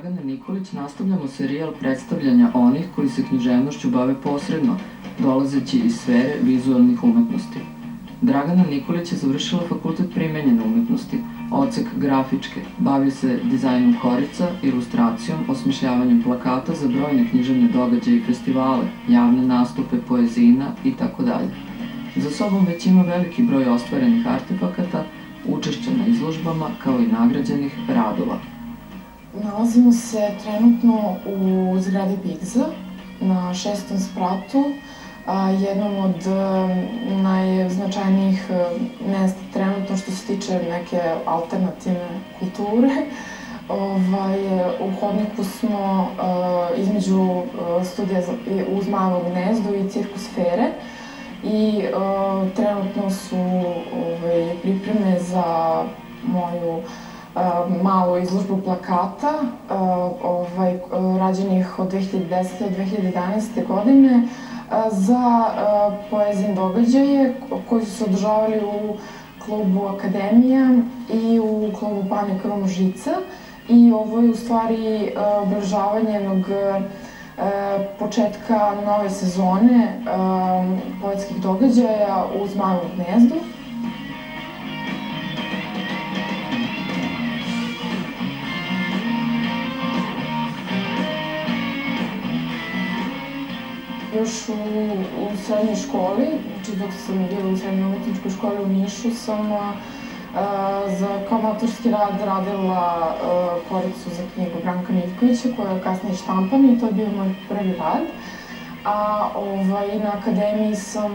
Dragana Nikolić nastavljamo serijal predstavljanja onih koji se književnošću bave posredno, dolazeći iz sfere vizualnih umetnosti. Dragana Nikolić je završila fakultet primenjene umetnosti, odsek grafičke, bavi se dizajnom korica, ilustracijom, osmišljavanjem plakata za brojne književne događaje i festivale, javne nastupe, poezijina itd. Za sobom već ima veliki broj ostvarenih artefakata, učešća na izložbama kao i nagrađenih radova. Nalazimo se trenutno u zgradi Bigza na 6. spratu, jednom od najznačajnijih mesta trenutno što se tiče neke alternativne kulture. U hodniku smo između studija u Zmajevo gnezdo i Cirkusfere i trenutno su pripreme za moju malu izložbu plakata rađenih od 2010. do 2011. godine za poezijne događaje koji su se održavali u klubu Akademija i u klubu Panik Rum Žica. I ovo je u stvari obeležavanje jednog početka nove sezone poetskih događaja u Zmajevom gnezdu. Još u srednjoj školi, znači dok sam bila u srednjoj umetničkoj školi u Nišu, sam kao maturski rad radila koricu za knjigu Branka Miljkovića koja je kasnije štampana i to je bio moj prvi rad. I na akademiji sam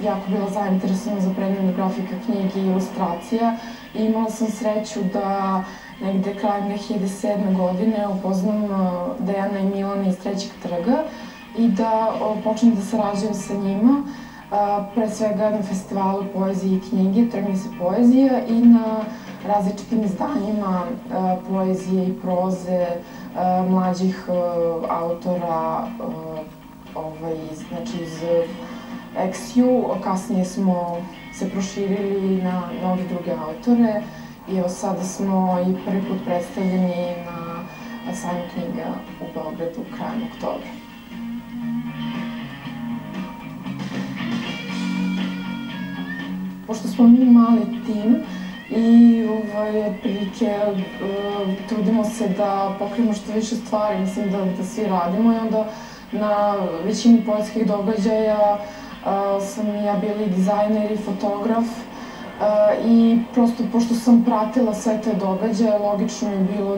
jako bila zainteresovana za predmet grafika, knjige i ilustracija i imala sam sreću da negde krajem 2007. godine upoznam Dejana i Milana iz Trećeg trga i da počnem da sarađujem sa njima, pre svega na festivalu poezije i knjige, Trgni se poezija i na različitim izdanjima poezije i proze mlađih autora, znači iz Exju. Kasnije smo se proširili na mnogi druge autore i evo sada smo i prvi put predstavljeni na sajmu knjiga u Beogradu krajem oktobra. Pošto smo mi mali tim i otprilike trudimo se da pokrijemo što više stvari, mislim da svi radimo i onda na većini poetskih događaja sam ja bila i dizajner i fotograf i prosto pošto sam pratila sve te događaje, logično je bilo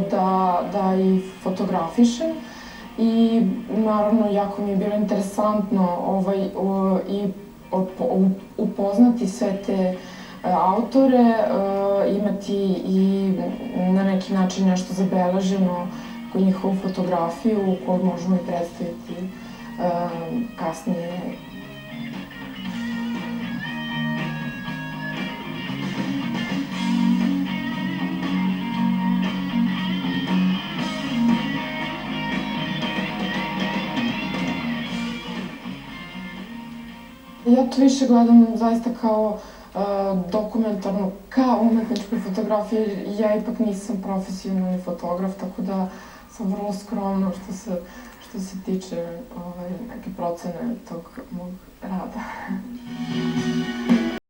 da i fotografišem i naravno jako mi je bilo interesantno i upoznati sve te autore, imati i na neki način nešto zabeleženo kod njihovu fotografiju koju možemo i predstaviti kasnije. Ja to više gledam zaista kao dokumentarno, kao umetničku fotografiju, jer ja ipak nisam profesionalni fotograf, tako da sam vrlo skromna što se tiče neke procene tog mog rada.